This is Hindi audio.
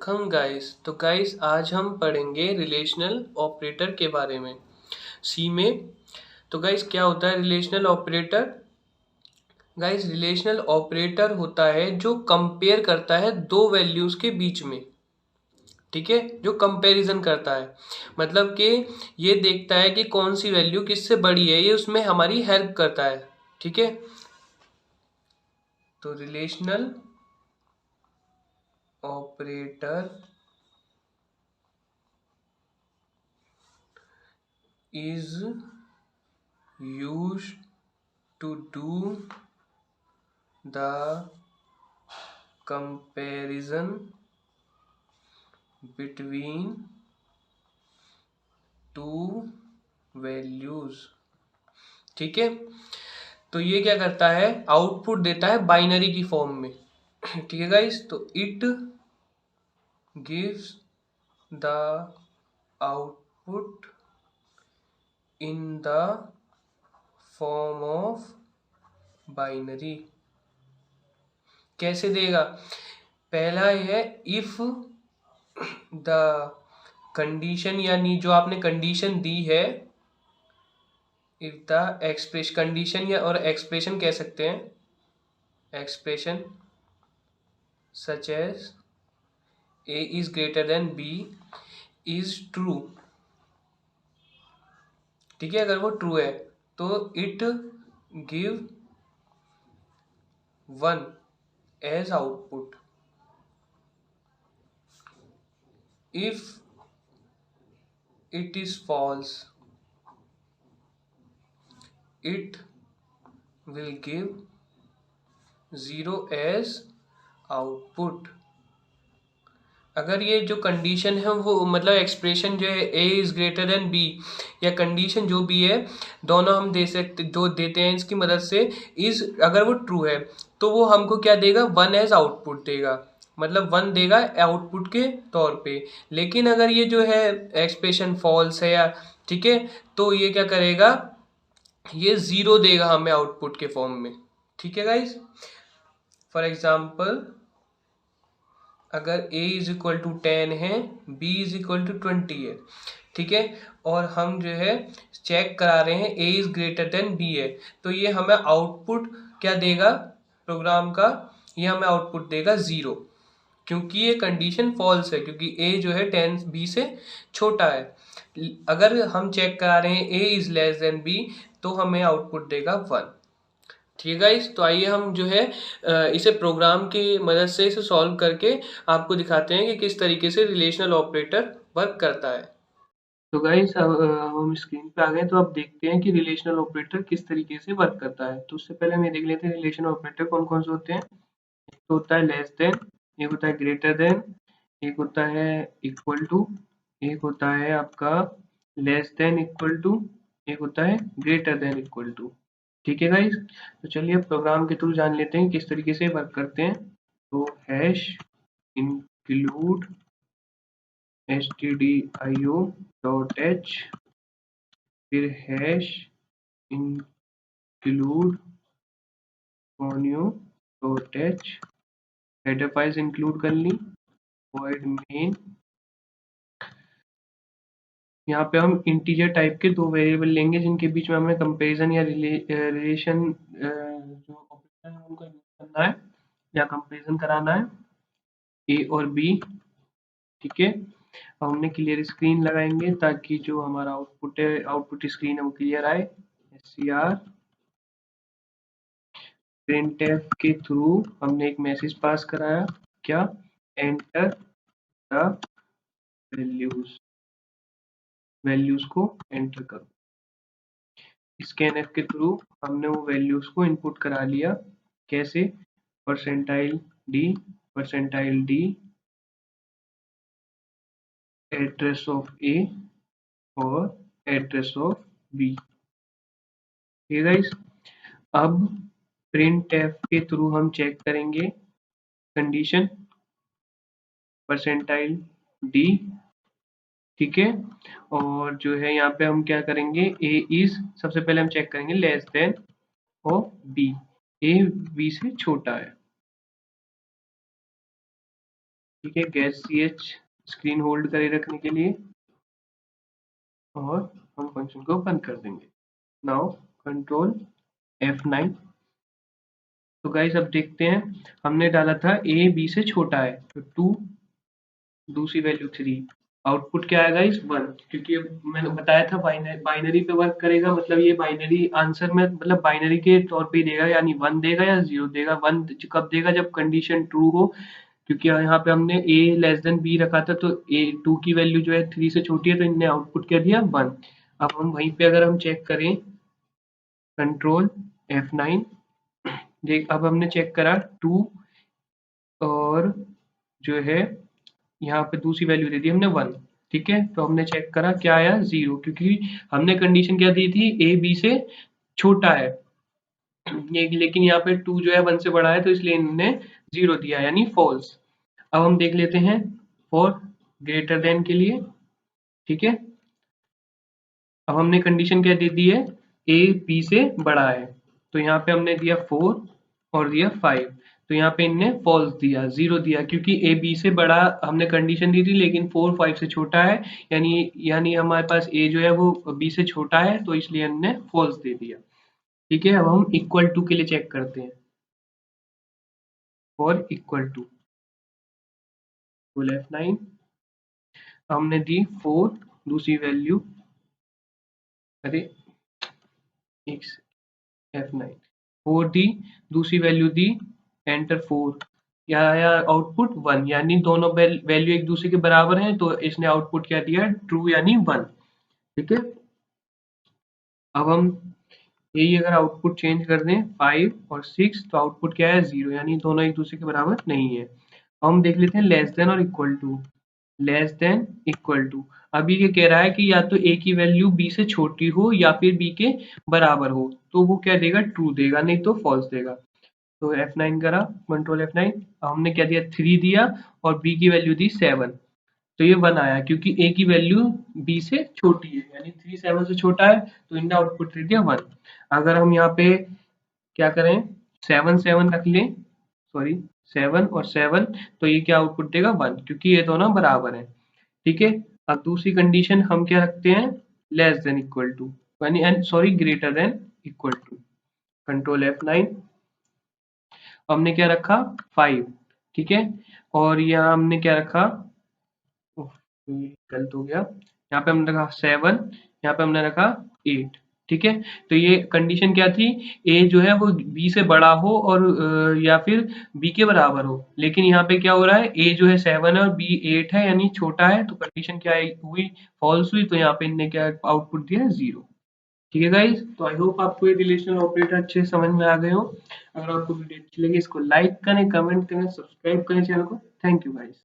Welcome guys. तो गाइस आज हम पढ़ेंगे रिलेशनल ऑपरेटर के बारे में सी में। तो गाइस क्या होता है relational operator? Guys relational operator होता है जो कंपेयर करता है दो वैल्यूज के बीच में। ठीक है, जो कंपैरिजन करता है मतलब कि ये देखता है कि कौन सी वैल्यू किससे बड़ी है, ये उसमें हमारी हेल्प करता है। ठीक है, तो relational operator is used to do the comparison between two values। ठीक है, तो ये क्या करता है, आउटपुट देता है बाइनरी की फॉर्म में। ठीक है गाइस, तो it gives the output in the form of binary. कैसे देगा? पहला है इफ द कंडीशन, यानी जो आपने कंडीशन दी है, इफ द एक्सप्रेशन कंडीशन या और एक्सप्रेशन कह सकते हैं, expression such as A is greater than B is true. ठीक है, अगर वो ट्रू है तो it give one as output. If it is false, it will give 0 as output। अगर ये जो कंडीशन है वो मतलब एक्सप्रेशन जो है a is greater then b, या कंडीशन जो भी है दोनों हम दे सकते जो देते हैं इसकी मदद से, इज अगर वो ट्रू है तो वो हमको क्या देगा, वन एज आउटपुट देगा, मतलब वन देगा आउटपुट के तौर पे। लेकिन अगर ये जो है एक्सप्रेशन फॉल्स है या, ठीक है, तो ये क्या करेगा, ये जीरो देगा हमें आउटपुट के फॉर्म में। ठीक है गाइस, फॉर एग्जाम्पल अगर a इज इक्वल टू 10 है, b इज इक्वल टू 20 है, ठीक है, और हम जो है चेक करा रहे हैं a is greater then b है, तो ये हमें आउटपुट क्या देगा प्रोग्राम का, ये हमें आउटपुट देगा 0, क्योंकि ये कंडीशन फॉल्स है, क्योंकि a जो है 10 b से छोटा है। अगर हम चेक करा रहे हैं a is less than b, तो हमें आउटपुट देगा 1। ठीक है गाइस, तो आइए हम जो है इसे प्रोग्राम की मदद से इसे सॉल्व करके आपको दिखाते हैं कि किस तरीके से रिलेशनल ऑपरेटर वर्क करता है। तो गाइस अब हम स्क्रीन पे आ गए, तो अब देखते हैं कि रिलेशनल ऑपरेटर किस तरीके से वर्क करता है। तो उससे पहले हम ये देख लेते हैं रिलेशनल ऑपरेटर कौन कौन से होते हैं। एक तो होता है लेस देन, एक होता है ग्रेटर देन, एक होता है इक्वल टू, एक होता है आपका लेस देन इक्वल टू, एक होता है ग्रेटर देन इक्वल टू। ठीक है गाइस, तो चलिए अब प्रोग्राम के थ्रू जान लेते हैं किस तरीके से वर्क करते हैं। तो हैश इंक्लूड stdio.h, फिर hash include conio.h, header files include कर ली, void main। यहाँ पे हम इंटीजर टाइप के दो वेरिएबल लेंगे जिनके बीच में हमें कंपैरिजन या रिलेशन जो ऑपरेटर है उनका यूज करना है या कंपैरिजन कराना है, ए और बी। ठीक है, अब हमने क्लियर स्क्रीन लगाएंगे ताकि जो हमारा आउटपुट है, आउटपुट स्क्रीन है वो क्लियर आए। str printf के थ्रू हमने एक मैसेज पास कराया, क्या, एंटर द वैल्यूज, वैल्यूज को एंटर करो। स्कैनफ के थ्रू हमने वो वैल्यूज को इनपुट करा लिया, कैसे, परसेंटाइल डी एड्रेस ऑफ ए और एड्रेस ऑफ बी। ठीक है गाइस, अब printf के थ्रू हम चेक करेंगे कंडीशन परसेंटाइल डी। ठीक है, और जो है यहाँ पे हम क्या करेंगे, ए इज, सबसे पहले हम चेक करेंगे less than of B, A B से छोटा है। ठीक है, गैस ch स्क्रीन होल्ड करे रखने के लिए, और हम फंक्शन को बंद कर देंगे। Now control F9। तो गाइस अब देखते हैं, हमने डाला था a b से छोटा है तो 2, दूसरी वैल्यू 3, आउटपुट क्या आएगा इस 1, क्योंकि मैंने बताया था बाइनरी पे वर्क करेगा, मतलब ये बाइनरी आंसर में मतलब बाइनरी के तौर पे देगा, यानी 1 देगा या 0 देगा। 1 कब देगा, जब कंडीशन ट्रू हो, क्योंकि यहाँ पे हमने a लेस देन b रखा था, तो a 2 की वैल्यू जो है 3 से छोटी है, तो इनने आउटपुट क्या दिया 1। अब हम वहीं पे अगर हम चेक करें, कंट्रोल F9, देख अब हमने चेक करा 2, और जो है यहाँ पे दूसरी वैल्यू दे दी हमने 1। ठीक है, तो हमने चेक करा क्या आया 0, क्योंकि हमने कंडीशन क्या दी थी, a b से छोटा है, ये लेकिन यहाँ पे 2 जो है 1 से बड़ा है, तो इसलिए इन्होंने 0 दिया, यानी फॉल्स। अब हम देख लेते हैं फॉर ग्रेटर देन के लिए। ठीक है, अब हमने कंडीशन क्या दे दी है, a b से बड़ा है, तो यहाँ पे हमने दिया 4 और दिया 5, तो यहाँ पे इनने फॉल्स दिया, 0 दिया, क्योंकि a b से बड़ा हमने कंडीशन दी थी, लेकिन 4 5 से छोटा है, यानी हमारे पास a जो है वो b से छोटा है, तो इसलिए हमने फॉल्स दे दिया। ठीक है, अब हम इक्वल टू के लिए चेक करते हैं, फॉर इक्वल टू F9, हमने दी 4, दूसरी वैल्यू, अरे एक F9 4 दी, दूसरी वैल्यू दी एंटर 4, या आया आउटपुट 1, यानी दोनों वैल्यू एक दूसरे के बराबर हैं, तो इसने आउटपुट क्या दिया, ट्रू यानी 1। ठीक है, अब हम यही अगर आउटपुट चेंज कर दें 5 और 6, तो आउटपुट क्या है 0, यानी दोनों एक दूसरे के बराबर नहीं है। अब हम देख लेते हैं लेस देन और equal to. Less than equal to, अभी ये कह रहा है कि या तो a की वैल्यू b से छोटी हो या फिर b के बराबर हो, तो वो क्या देगा, ट्रू देगा, नहीं तो फॉल्स देगा। तो F9 करा, कंट्रोल F9, हमने क्या दिया 3 दिया, और b की वैल्यू दी 7, तो ये 1 आया, क्योंकि a की वैल्यू b से छोटी है, यानी 3 7 से छोटा है, तो इनने आउटपुट दे दिया 1। अगर हम यहाँ पे क्या करें, 7 7 रख लें, सॉरी 7 और 7, तो ये क्या आउटपुट देगा 1, क्योंकि ये दोनों बराबर हैं। ठीक है, अब दूसरी कंडीशन हम क्या रखते हैं, लेस देन इक्वल टू, यानी sorry greater than equal to, control F9, हमने क्या रखा 5। ठीक है, और यहाँ हमने क्या रखा, ओह, ये गलत हो गया, यहाँ पे हमने रखा 7, यहाँ पे हमने रखा 8। ठीक है, तो ये कंडीशन क्या थी, a जो है वो b से बड़ा हो और या फिर b के बराबर हो, लेकिन यहाँ पे क्या हो रहा है, a जो है 7 है और b 8 है, यानी छोटा है, तो कंडीशन क्या हुई, फॉल्स हुई, तो यहाँ पे इनने क्या आउटपुट दिया 0। ठीक है गाइस, तो आई होप आपको ये रिलेशनल ऑपरेटर अच्छे से समझ में आ गए हो। अगर आपको वीडियो अच्छी लगी, इसको लाइक करें, कमेंट करें, सब्सक्राइब करें चैनल को। Thank you guys.